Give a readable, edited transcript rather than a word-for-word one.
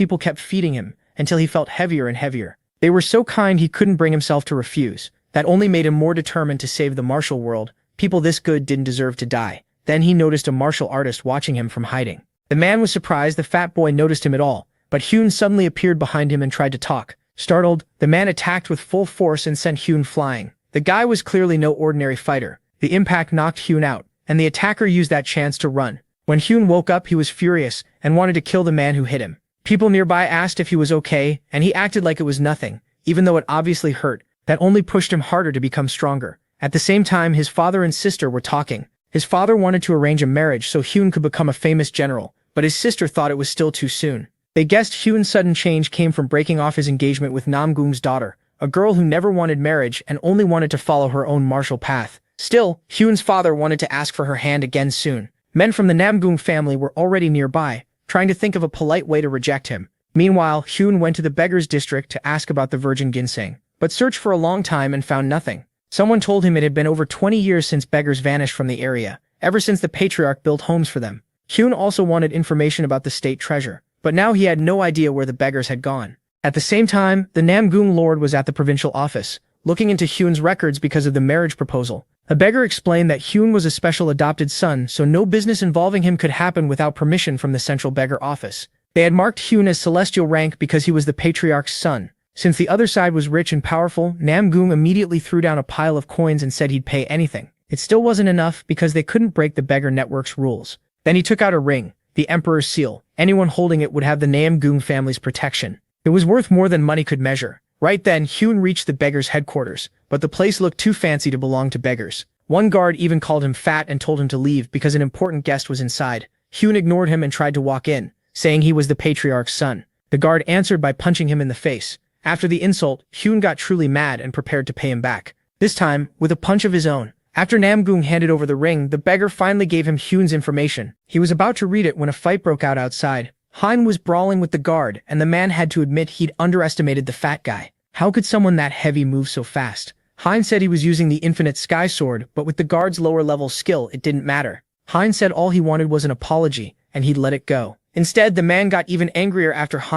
People kept feeding him, until he felt heavier and heavier. They were so kind he couldn't bring himself to refuse. That only made him more determined to save the martial world. People this good didn't deserve to die. Then he noticed a martial artist watching him from hiding. The man was surprised the fat boy noticed him at all, but Hyun suddenly appeared behind him and tried to talk. Startled, the man attacked with full force and sent Hyun flying. The guy was clearly no ordinary fighter. The impact knocked Hyun out, and the attacker used that chance to run. When Hyun woke up, he was furious and wanted to kill the man who hit him. People nearby asked if he was okay, and he acted like it was nothing, even though it obviously hurt. That only pushed him harder to become stronger. At the same time, his father and sister were talking. His father wanted to arrange a marriage so Hyun could become a famous general, but his sister thought it was still too soon. They guessed Hyun's sudden change came from breaking off his engagement with Namgung's daughter, a girl who never wanted marriage and only wanted to follow her own martial path. Still, Hyun's father wanted to ask for her hand again soon. Men from the Namgung family were already nearby, trying to think of a polite way to reject him. Meanwhile, Hyun went to the beggar's district to ask about the virgin ginseng, but searched for a long time and found nothing. Someone told him it had been over 20 years since beggars vanished from the area, ever since the patriarch built homes for them. Hyun also wanted information about the state treasure, but now he had no idea where the beggars had gone. At the same time, the Namgung lord was at the provincial office, looking into Hyun's records because of the marriage proposal. A beggar explained that Hyun was a special adopted son, so no business involving him could happen without permission from the central beggar office. They had marked Hyun as celestial rank because he was the patriarch's son. Since the other side was rich and powerful, Namgung immediately threw down a pile of coins and said he'd pay anything. It still wasn't enough because they couldn't break the beggar network's rules. Then he took out a ring, the emperor's seal. Anyone holding it would have the Namgung family's protection. It was worth more than money could measure. Right then, Hyun reached the beggar's headquarters, but the place looked too fancy to belong to beggars. One guard even called him fat and told him to leave because an important guest was inside. Hyun ignored him and tried to walk in, saying he was the patriarch's son. The guard answered by punching him in the face. After the insult, Hyun got truly mad and prepared to pay him back. This time, with a punch of his own. After Namgung handed over the ring, the beggar finally gave him Hyun's information. He was about to read it when a fight broke out outside. Hyun was brawling with the guard, and the man had to admit he'd underestimated the fat guy. How could someone that heavy move so fast? Hyun said he was using the infinite sky sword, but with the guard's lower-level skill, it didn't matter. Hyun said all he wanted was an apology, and he'd let it go. Instead, the man got even angrier after Hyun